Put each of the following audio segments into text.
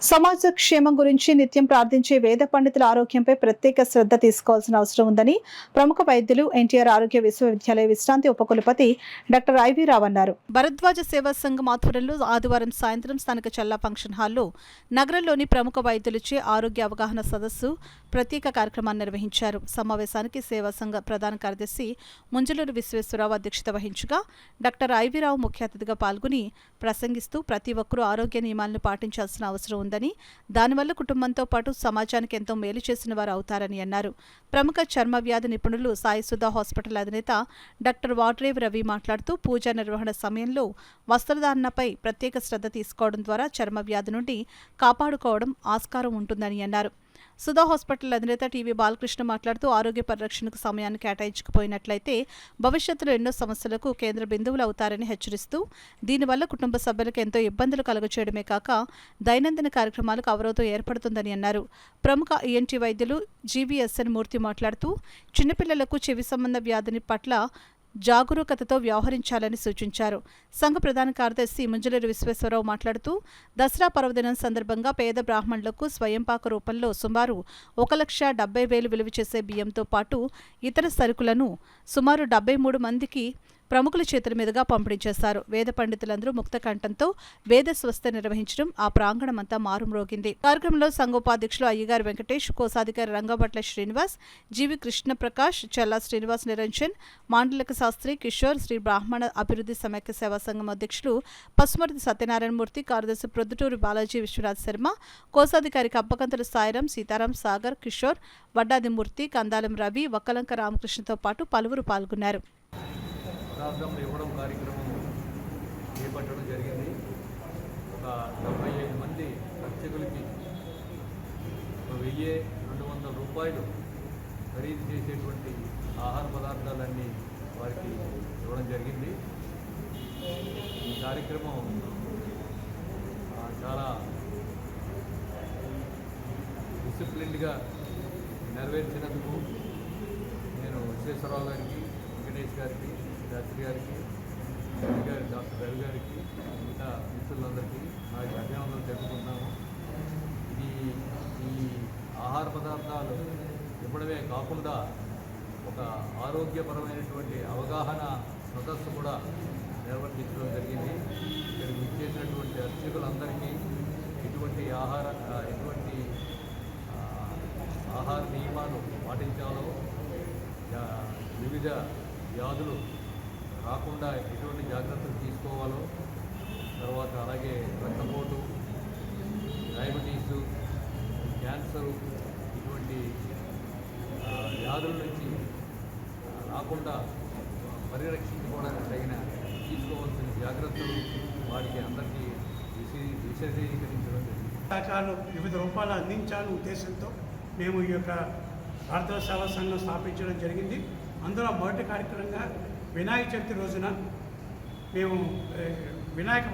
సమాజ క్షేమం గురించి నిత్యం ప్రార్థించే వేద పండితుల ఆరోగ్యంపై ప్రత్యేక శ్రద్ధ తీసుకోవాల్సిన అవసరం ఉందని ప్రముఖ వైద్యులు ఎన్టీఆర్ ఆరోగ్య విశ్వవిద్యాలయ విశ్రాంతి ఉపకులపతి డాక్టర్ ఐవి రావు అన్నారు. భరద్వాజ సేవా సంఘం ఆధ్వర్యంలో ఆదివారం సాయంత్రం స్థానిక చల్లా ఫంక్షన్ హాల్లో నగరంలోని ప్రముఖ వైద్యులచే ఆరోగ్య అవగాహన సదస్సు ప్రత్యేక కార్యక్రమాన్ని నిర్వహించారు. సమావేశానికి సేవా సంఘ ప్రధాన కార్యదర్శి ముంజలూరు విశ్వేశ్వరరావు అధ్యక్షత వహించగా డాక్టర్ ఐవి రావు ముఖ్య అతిథిగా పాల్గొని ప్రసంగిస్తూ ప్రతి ఒక్కరూ ఆరోగ్య నియమాలను పాటించాల్సిన అవసరం ఉందని, దానివల్ల కుటుంబంతో పాటు సమాజానికి ఎంతో మేలు చేసిన వారు అవుతారని అన్నారు. ప్రముఖ చర్మ వ్యాధి నిపుణులు సాయి సుధా హాస్పిటల్ అధినేత డాక్టర్ వాడ్రేవ్ రవి మాట్లాడుతూ పూజా నిర్వహణ సమయంలో వస్త్రధారణపై ప్రత్యేక శ్రద్ధ తీసుకోవడం ద్వారా చర్మ వ్యాధి నుండి కాపాడుకోవడం ఆస్కారం ఉంటుందని అన్నారు. సుధా హాస్పిటల్ అధినేత టీవీ బాలకృష్ణ మాట్లాడుతూ ఆరోగ్య పరిరక్షణకు సమయాన్ని కేటాయించకపోయినట్లయితే భవిష్యత్తులో ఎన్నో సమస్యలకు కేంద్ర బిందువులు అవుతారని హెచ్చరిస్తూ, దీనివల్ల కుటుంబ సభ్యులకు ఎంతో ఇబ్బందులు కలుగచేయడమే కాక దైనందిన కార్యక్రమాలకు అవరోధం ఏర్పడుతుందని అన్నారు. ప్రముఖ ఈఎన్టీ వైద్యులు జీవీఎస్ఎన్ మూర్తి మాట్లాడుతూ చిన్నపిల్లలకు చెవి సంబంధ వ్యాధిని పట్ల జాగరూకతతో వ్యవహరించాలని సూచించారు. సంఘ ప్రధాన కార్యదర్శి ముంజలూరు విశ్వేశ్వరరావు మాట్లాడుతూ దసరా పర్వదినం సందర్భంగా పేద బ్రాహ్మణులకు స్వయంపాక రూపంలో సుమారు 1,70,000 విలువ చేసే బియ్యంతో పాటు ఇతర సరుకులను సుమారు 73 మందికి ప్రముఖుల చేతుల మీదుగా పంపిణీ చేశారు. వేద పండితులందరూ ముక్త కంఠంతో వేద స్వస్థ నిర్వహించడం ఆ ప్రాంగణమంతా మారుమ్రోగింది. కార్యక్రమంలో సంఘోపాధ్యక్షులు అయ్యగారి వెంకటేష్, కోశాధికారి రంగభట్ల శ్రీనివాస్, జీవి కృష్ణప్రకాష్, చల్లా శ్రీనివాస్ నిరంజన్, మాండలిక శాస్త్రి కిషోర్, శ్రీ బ్రాహ్మణ అభివృద్ధి సమైక్య సేవా సంఘం అధ్యక్షులు పసుమర్తి సత్యనారాయణమూర్తి, కార్యదర్శి ప్రొద్దుటూరు బాలాజీ విశ్వనాథ్ శర్మ, కోశాధికారి కప్పకంతుల సాయిరాం, సీతారాం, సాగర్, కిషోర్, వడ్డాది మూర్తి, కందాలం రవి, వక్కలంక రామకృష్ణతో పాటు పలువురు పాల్గొన్నారు. పదార్థం ఇవ్వడం కార్యక్రమం చేపట్టడం జరిగింది. ఒక 75 మంది అర్చకులకి 1,200 రూపాయలు ఖరీదు చేసేటువంటి ఆహార పదార్థాలన్నీ వారికి ఇవ్వడం జరిగింది. ఈ కార్యక్రమం చాలా డిసిప్లిన్డ్గా నెరవేర్చినందుకు నేను విశ్వేశ్వరరావు గారికి, వెంకటేష్ గారికి, శాస్త్రి గారికి, డాక్టర్ రవి గారికి, మిగతా మిత్రులందరికీ నా అభినందనలు తెలుపుకుంటున్నాము. ఈ ఆహార పదార్థాలు ఇవ్వడమే కాకుండా ఒక ఆరోగ్యపరమైనటువంటి అవగాహన సదస్సు కూడా నిర్వర్తించడం జరిగింది. ఇక్కడికి ఇచ్చేసినటువంటి అర్చకులందరికీ ఎటువంటి ఆహార నియమాలు పాటించాలో, వివిధ వ్యాధులు రాకుండా ఎటువంటి జాగ్రత్తలు తీసుకోవాలో, తర్వాత అలాగే రక్తపోటు, డయాబెటీసు, క్యాన్సరు ఇటువంటి వ్యాధుల నుంచి రాకుండా పరిరక్షించుకోవడానికి తగిన తీసుకోవాల్సిన జాగ్రత్తలు వారికి అందరికీ విశదీకరించడం జరిగింది. సహకారాలు వివిధ రూపాలు అందించాలనే ఉద్దేశంతో మేము ఈ యొక్క భారతీయ సేవా సంఘం స్థాపించడం జరిగింది. అందులో మొదటి కార్యక్రమంగా వినాయక చవితి రోజున మేము వినాయక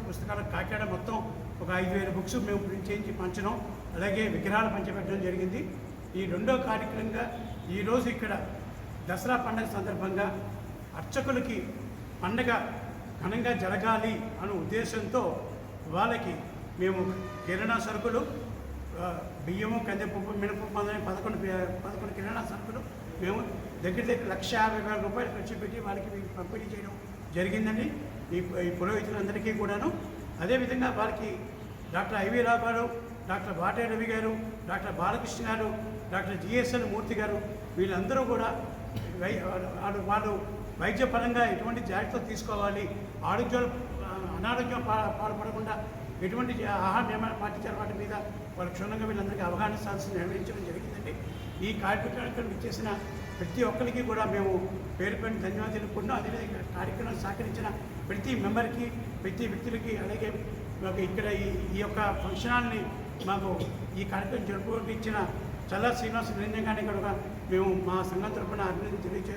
పుస్తకాలు కాకినాడ మొత్తం ఒక 5,000 బుక్స్ మేము ప్రింట్ చేయించి పంచడం, అలాగే విగ్రహాలు పంచిపెట్టడం జరిగింది. ఈ రెండో కార్యక్రమంగా ఈరోజు ఇక్కడ దసరా పండుగ సందర్భంగా అర్చకులకి పండగ ఘనంగా జరగాలి అనే ఉద్దేశంతో వాళ్ళకి మేము కిరాణా సరుకులు, బియ్యము, కందిపప్పు, మినపప్పు అనే 11 కిరాణా సరుకులు మేము దగ్గర 1,50,000 రూపాయలు ఖర్చు పెట్టి వాళ్ళకి పంపిణీ చేయడం జరిగిందండి. ఈ పురోహితులందరికీ కూడాను. అదేవిధంగా వారికి డాక్టర్ ఐవి రావు గారు, డాక్టర్ వాటే రవి గారు, డాక్టర్ బాలకృష్ణ గారు, డాక్టర్ జిఎస్ఎన్ మూర్తి గారు, వీళ్ళందరూ కూడా వాళ్ళు వైద్యపరంగా ఎటువంటి జాగ్రత్తలు తీసుకోవాలి, అనారోగ్యం పాల్పడకుండా ఎటువంటి ఆహార నియమాలు పాటించారు వాటి మీద వాళ్ళ క్షుణ్ణంగా వీళ్ళందరికీ అవగాహన సదస్సు నిర్వహించడం జరిగిందండి. ఈ కార్యక్రమం ఇచ్చేసిన ప్రతి ఒక్కరికి కూడా మేము పేరు పైన ధన్యవాదాలు తెలుపుకుంటున్నాం. అదేవిధంగా కార్యక్రమం సహకరించిన ప్రతి మెంబర్కి, ప్రతి వ్యక్తులకి, అలాగే మాకు ఇక్కడ ఈ యొక్క ఫంక్షన్ హాల్ని మాకు ఈ కార్యక్రమం జరుపుకు ఇచ్చిన చల్లా శ్రీనివాస నిరంజన్ గారిని కూడా మేము మా సంఘం తరఫున అభినందన తెలియజేస్తున్నాం.